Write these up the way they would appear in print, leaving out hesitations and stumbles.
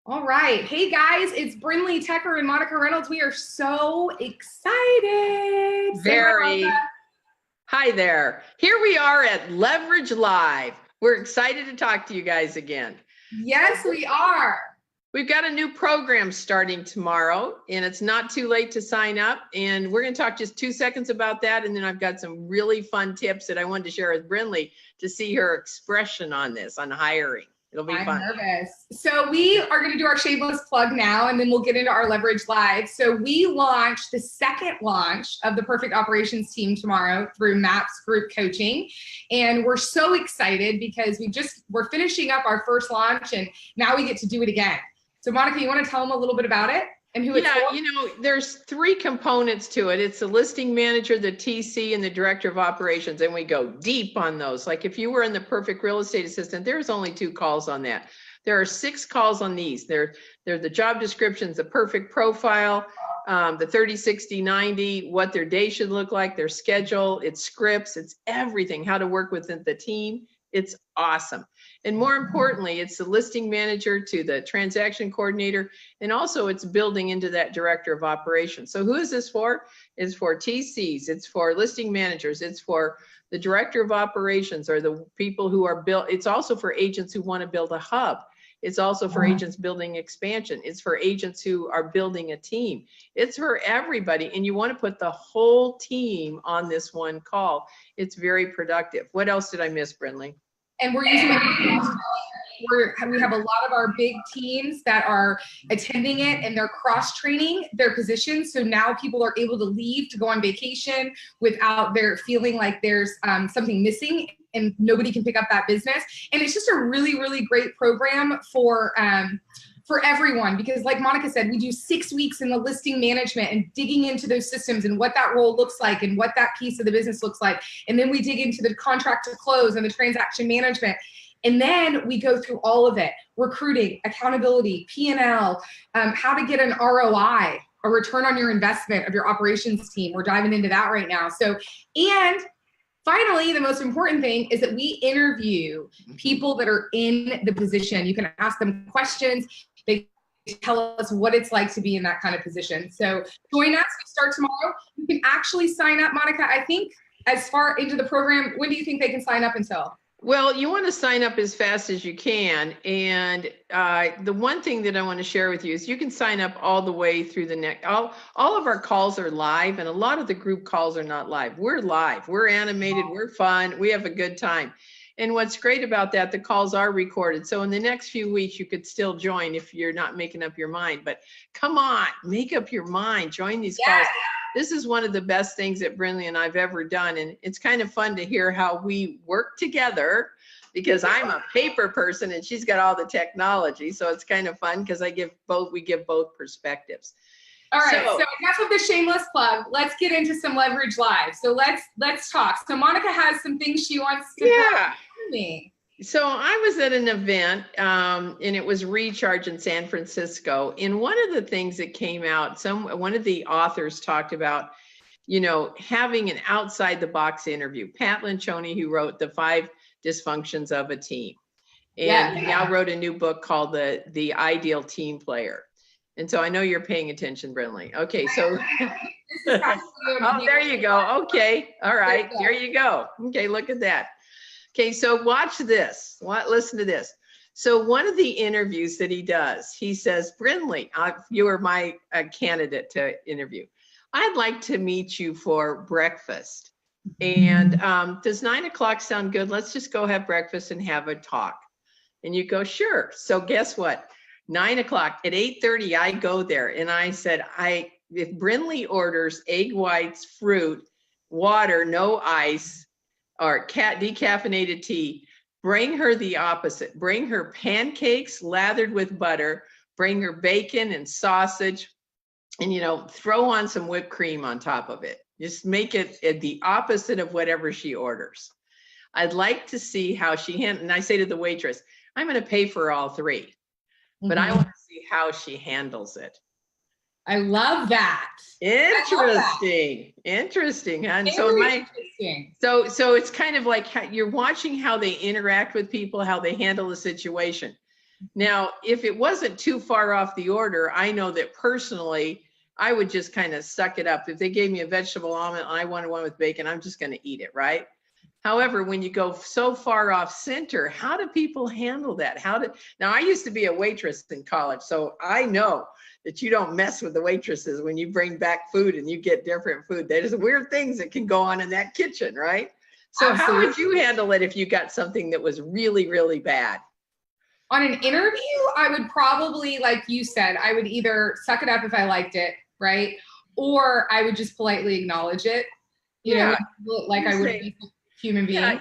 All right. Hey guys, it's Brindley, Tucker, and Monica Reynolds. We are so excited. Say hi, Monica. Very. Hi there. Here we are at Leverage Live. We're excited to talk to you guys again. Yes, we are. We've got a new program starting tomorrow, and it's not too late to sign up. And we're going to talk just 2 seconds about that. And then I've got some really fun tips that I wanted to share with Brindley to see her expression on this, on hiring. It'll be fun. I'm nervous. So we are going to do our shameless plug now, and then we'll get into our Leverage Live. So we launch the second launch of the Perfect Operations Team tomorrow through MAPS Group Coaching. And we're so excited because we're finishing up our first launch, and now we get to do it again. So Monica, you want to tell them a little bit about it? And who it's for? There's 3 components to it. It's the listing manager, the TC, and the director of operations. And we go deep on those. Like if you were in the perfect real estate assistant, there's only 2 calls on that. There are 6 calls on these. They're the job descriptions, the perfect profile, the 30, 60, 90, what their day should look like, their schedule, it's scripts, it's everything, how to work with the team. It's awesome. And more importantly, it's the listing manager to the transaction coordinator, and also it's building into that director of operations. So who is this for? It's for TCs, it's for listing managers, it's for the director of operations, or the people who are it's also for agents who want to build a hub. It's also for agents building expansion. It's for agents who are building a team. It's for everybody. And you want to put the whole team on this one call. It's very productive. What else did I miss, Brindley? And we're using we have a lot of our big teams that are attending it, and they're cross-training their positions. So now people are able to leave to go on vacation without their feeling like there's something missing and nobody can pick up that business. And it's just a really, really great program for everyone, because like Monica said, we do 6 weeks in the listing management and digging into those systems and what that role looks like and what that piece of the business looks like. And then we dig into the contract to close and the transaction management. And then we go through all of it: recruiting, accountability, P&L, how to get an ROI, a return on your investment of your operations team. We're diving into that right now. So, and finally, the most important thing is that we interview people that are in the position. You can ask them questions. They tell us what it's like to be in that kind of position. So join us. We start tomorrow. You can actually sign up, Monica, I think, as far into the program. When do you think they can sign up until? Well, you want to sign up as fast as you can. And the one thing that I want to share with you is you can sign up all the way through the next, all of our calls are live, and a lot of the group calls are not live. We're live, we're animated, we're fun, we have a good time. And what's great about that, the calls are recorded. So in the next few weeks, you could still join if you're not making up your mind. But come on, make up your mind, join these calls. This is one of the best things that Brindley and I've ever done. And it's kind of fun to hear how we work together, because I'm a paper person and she's got all the technology. So it's kind of fun because we give both perspectives. All right, so enough of the shameless plug. Let's get into some Leverage Live. So let's talk. So Monica has some things she wants to tell me. So I was at an event, and it was Recharge in San Francisco. And one of the things that came out, one of the authors talked about, having an outside the box interview. Pat Lencioni, who wrote The 5 Dysfunctions of a Team, and he now wrote a new book called The Ideal Team Player. And so I know you're paying attention, Brindley. Okay, so oh, there you go. Okay, all right, there you go. Okay, look at that. Okay, so watch this. Listen to this. So one of the interviews that he does, he says, Brindley, you are my candidate to interview. I'd like to meet you for breakfast. And does 9 o'clock sound good? Let's just go have breakfast and have a talk. And you go, sure. So guess what? 9 o'clock, at 8:30, I go there. And I said, if Brindley orders egg whites, fruit, water, no ice, or decaffeinated tea, bring her the opposite. Bring her pancakes lathered with butter, bring her bacon and sausage, and throw on some whipped cream on top of it. Just make it the opposite of whatever she orders. I'd like to see how she handles. And I say to the waitress, I'm going to pay for all 3, but I want to see how she handles it. I love that. Interesting. Interesting. And so it's kind of like you're watching how they interact with people, how they handle the situation. Now, if it wasn't too far off the order, I know that personally, I would just kind of suck it up. If they gave me a vegetable omelet and I wanted one with bacon, I'm just going to eat it, right? However, when you go so far off center, how do people handle that? Now, I used to be a waitress in college, so I know that you don't mess with the waitresses when you bring back food and you get different food. There's weird things that can go on in that kitchen, right? So Absolutely. How would you handle it if you got something that was really, really bad? On an interview, I would probably, like you said, I would either suck it up if I liked it, right? Or I would just politely acknowledge it, you know, like I would be a human being.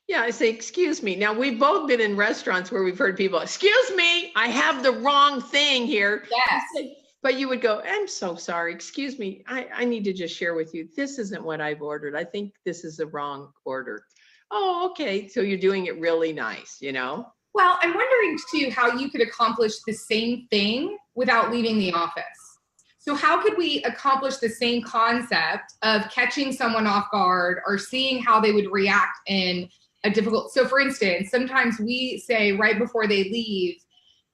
Yeah, I say, excuse me. Now, we've both been in restaurants where we've heard people, excuse me, I have the wrong thing here. Yes. But you would go, I'm so sorry, excuse me. I need to just share with you, this isn't what I've ordered. I think this is the wrong order. Oh, okay. So you're doing it really nice, you know? Well, I'm wondering too, how you could accomplish the same thing without leaving the office. So how could we accomplish the same concept of catching someone off guard or seeing how they would react in a difficult, so for instance, sometimes we say right before they leave,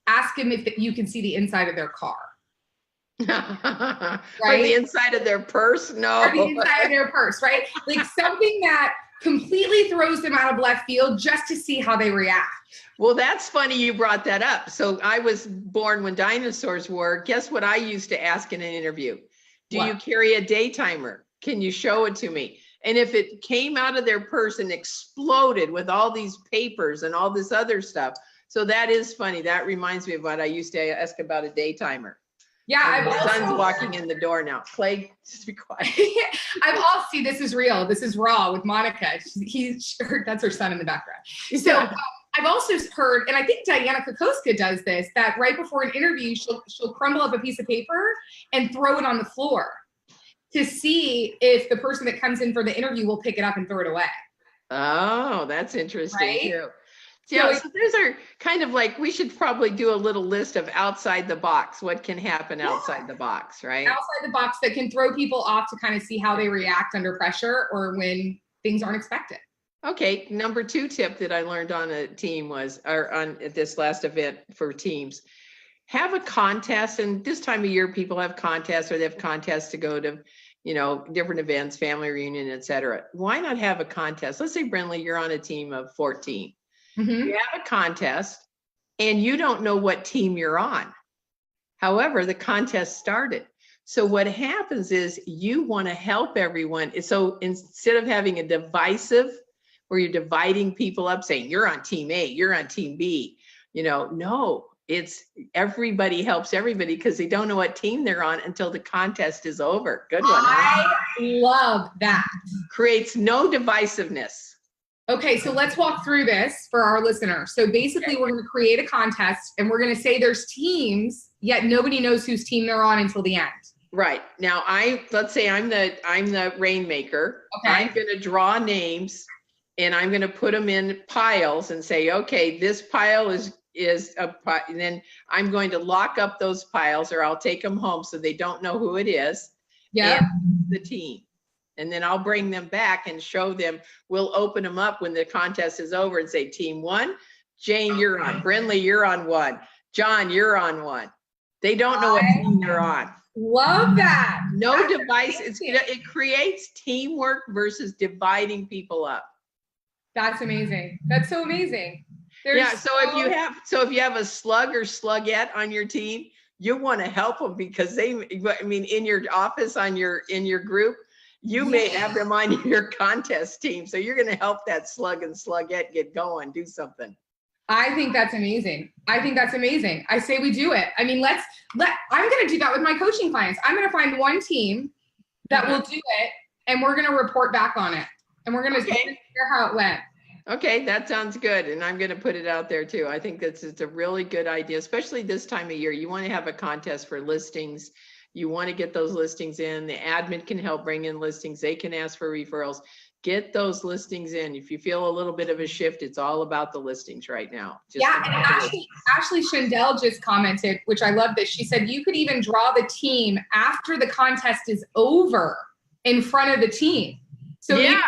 ask them if you can see the inside of their car. Right? Or the inside of their purse? No. Or the inside of their purse, right? Like something that completely throws them out of left field just to see how they react. Well, that's funny you brought that up. So I was born when dinosaurs were. Guess what I used to ask in an interview? Do you carry a day timer? Can you show it to me? And if it came out of their purse and exploded with all these papers and all this other stuff. So that is funny. That reminds me of what I used to ask about a day timer. Yeah, my son's walking in the door now. Clay, just be quiet. See, this is real. This is raw with Monica. That's her son in the background. So I've also heard, and I think Diana Kokoska does this, that right before an interview, she'll crumble up a piece of paper and throw it on the floor to see if the person that comes in for the interview will pick it up and throw it away. Oh, that's interesting right? too. Yeah, so those are kind of like, we should probably do a little list of outside the box. What can happen outside the box, right? Outside the box that can throw people off to kind of see how they react under pressure or when things aren't expected. Okay, number 2 tip that I learned on a team was, or on this last event for teams, have a contest. And this time of year, people have contests, or they have contests to go to, you know, different events, family reunion, etc. Why not have a contest? Let's say, Brindley, you're on a team of 14. Mm-hmm. You have a contest and you don't know what team you're on. However, the contest started. So what happens is you want to help everyone. So instead of having a divisive, where you're dividing people up, saying you're on team A, you're on team B, you know, no, it's everybody helps everybody because they don't know what team they're on until the contest is over. Good one. I love that. Creates no divisiveness. Okay, so let's walk through this for our listeners. So basically, we're going to create a contest and we're going to say there's teams, yet nobody knows whose team they're on until the end. Right. Now, let's say I'm the rainmaker. Okay. I'm going to draw names and I'm going to put them in piles and say, okay, this pile is a pile. And then I'm going to lock up those piles, or I'll take them home so they don't know who it is. Yeah. The team. And then I'll bring them back and show them. We'll open them up when the contest is over and say, team 1, Jane, you're on. Brindley, you're on 1. John, you're on 1. They don't know what team you're on. Love that. No device. It creates teamwork versus dividing people up. That's amazing. That's so amazing. If you have a slug or sluggette on your team, you want to help them because in your office, in your group, you may have them on your contest team. So you're going to help that slug and sluggette get going, do something. I think that's amazing. I say we do it. I mean, I'm going to do that with my coaching clients. I'm going to find one team that will do it, and we're going to report back on it. And we're going to hear how it went. Okay, that sounds good. And I'm going to put it out there too. I think it's a really good idea, especially this time of year. You want to have a contest for listings. You want to get those listings in. The admin can help bring in listings. They can ask for referrals. Get those listings in. If you feel a little bit of a shift, it's all about the listings right now. And Ashley Schindel just commented, which I love this. She said, you could even draw the team after the contest is over in front of the team. So Yeah.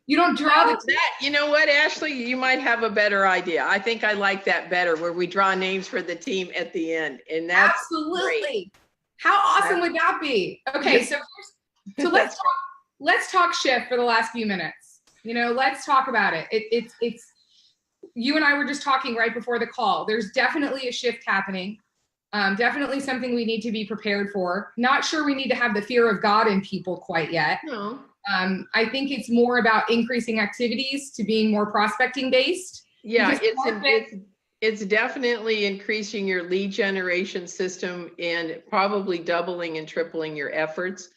you don't draw Well, that, you know what, Ashley, you might have a better idea. I think I like that better, where we draw names for the team at the end, and that's absolutely great. How awesome would that be? Okay, so let's talk shift for the last few minutes. Let's talk about it. It's you and I were just talking right before the call. There's definitely a shift happening. Definitely something we need to be prepared for. Not sure we need to have the fear of God in people quite yet. No. I think it's more about increasing activities to being more prospecting based. Yeah, it's definitely increasing your lead generation system and probably doubling and tripling your efforts.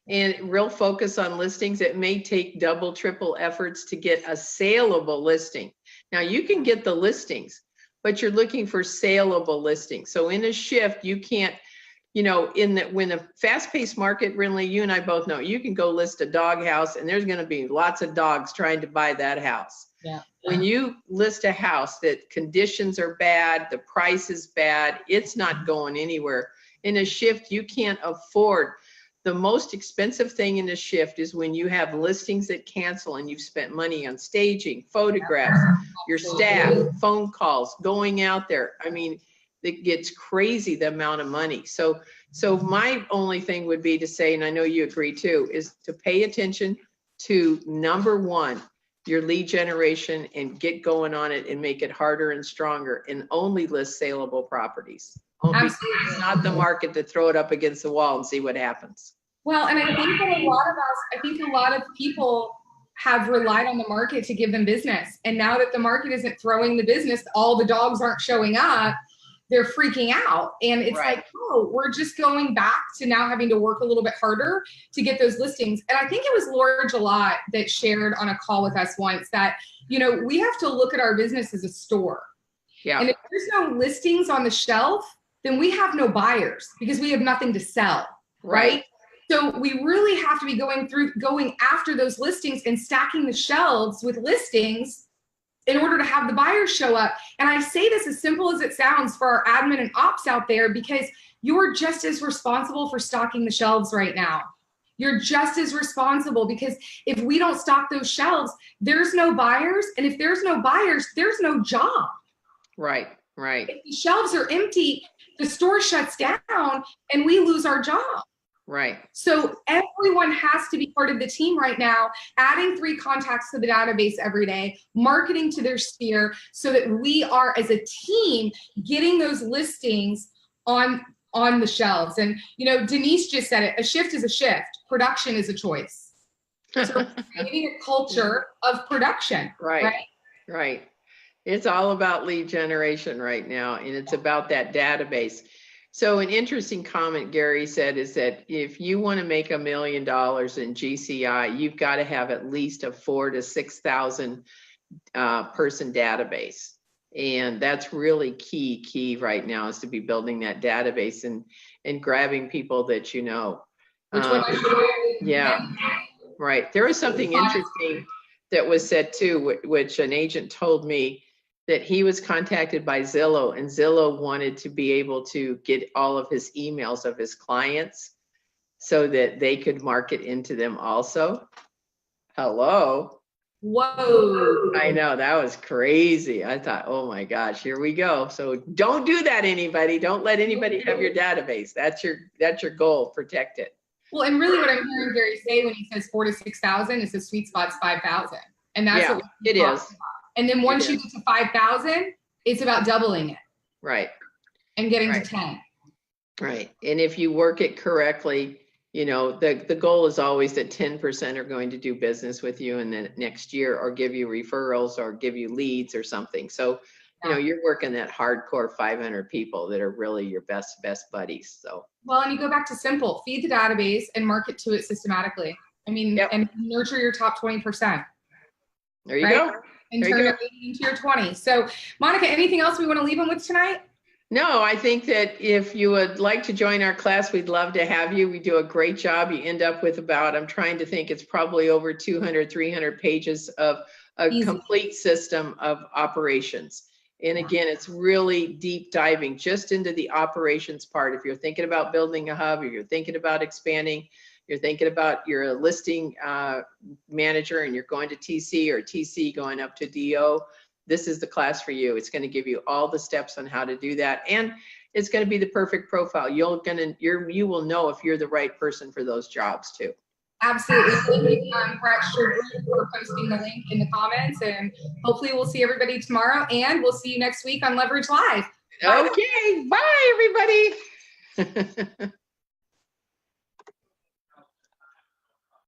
And real focus on listings. It may take double, triple efforts to get a saleable listing. Now you can get the listings, but you're looking for saleable listings. So in a shift, you can't, when a fast-paced market, Brindley, you and I both know, you can go list a dog house and there's going to be lots of dogs trying to buy that house. Yeah. When you list a house that conditions are bad, the price is bad, it's not going anywhere. In a shift, you can't afford. The most expensive thing in a shift is when you have listings that cancel and you've spent money on staging, photographs, your staff, phone calls, going out there. I mean, it gets crazy, the amount of money. So my only thing would be to say, and I know you agree too, is to pay attention to number one, your lead generation, and get going on it and make it harder and stronger, and only list saleable properties. It's not the market to throw it up against the wall and see what happens. Well, and I think that a lot of people have relied on the market to give them business. And now that the market isn't throwing the business, all the dogs aren't showing up, they're freaking out. And it's like, oh, we're just going back to now having to work a little bit harder to get those listings. And I think it was Laura Gillot that shared on a call with us once that, we have to look at our business as a store. Yeah. And if there's no listings on the shelf, then we have no buyers because we have nothing to sell. Right. So we really have to be going after those listings and stacking the shelves with listings in order to have the buyers show up. And I say this as simple as it sounds for our admin and ops out there, because you're just as responsible for stocking the shelves right now. You're just as responsible, because if we don't stock those shelves, there's no buyers. And if there's no buyers, there's no job. Right. If the shelves are empty, the store shuts down and we lose our job. Right. So everyone has to be part of the team right now, adding 3 contacts to the database every day, marketing to their sphere, so that we are, as a team, getting those listings on the shelves. And, Denise just said it, a shift is a shift. Production is a choice. So creating a culture of production. Right. It's all about lead generation right now, and it's about that database. So an interesting comment Gary said is that if you want to make $1 million in GCI, you've got to have at least a 4,000 to 6,000 person database. And that's really key right now, is to be building that database and grabbing people that you know. Yeah, right. There was something interesting that was said too, which an agent told me, that he was contacted by Zillow, and Zillow wanted to be able to get all of his emails of his clients so that they could market into them also. Hello. Whoa. I know, that was crazy. I thought, oh my gosh, here we go. So don't do that, anybody. Don't let anybody have your database. That's your goal. Protect it. Well, and really what I'm hearing Gary say when he says 4,000 to 6,000 is the sweet spot's 5,000. And that's what it is. And then once you get to 5,000, it's about doubling it. Right. And getting to 10. Right. And if you work it correctly, the goal is always that 10% are going to do business with you in the next year, or give you referrals, or give you leads or something. So, you're working that hardcore 500 people that are really your best buddies. So, well, and you go back to simple, feed the database and market to it systematically. I mean, and nurture your top 20%. There you go. And turn your 80 into your 20. So, Monica, anything else we want to leave them with tonight? No, I think that if you would like to join our class, we'd love to have you. We do a great job. You end up with about, I'm trying to think, it's probably over 200, 300 pages of a complete system of operations. And again, it's really deep diving just into the operations part. If you're thinking about building a hub, or you're thinking about expanding, you're thinking about you're a listing manager and you're going to TC or TC going up to DO, this is the class for you. It's going to give you all the steps on how to do that. And it's going to be the perfect profile. You will know if you're the right person for those jobs too. Absolutely. Thank you, Brett Sugar, for posting the link in the comments, and hopefully we'll see everybody tomorrow, and we'll see you next week on Leverage Live. Okay. Bye, everybody.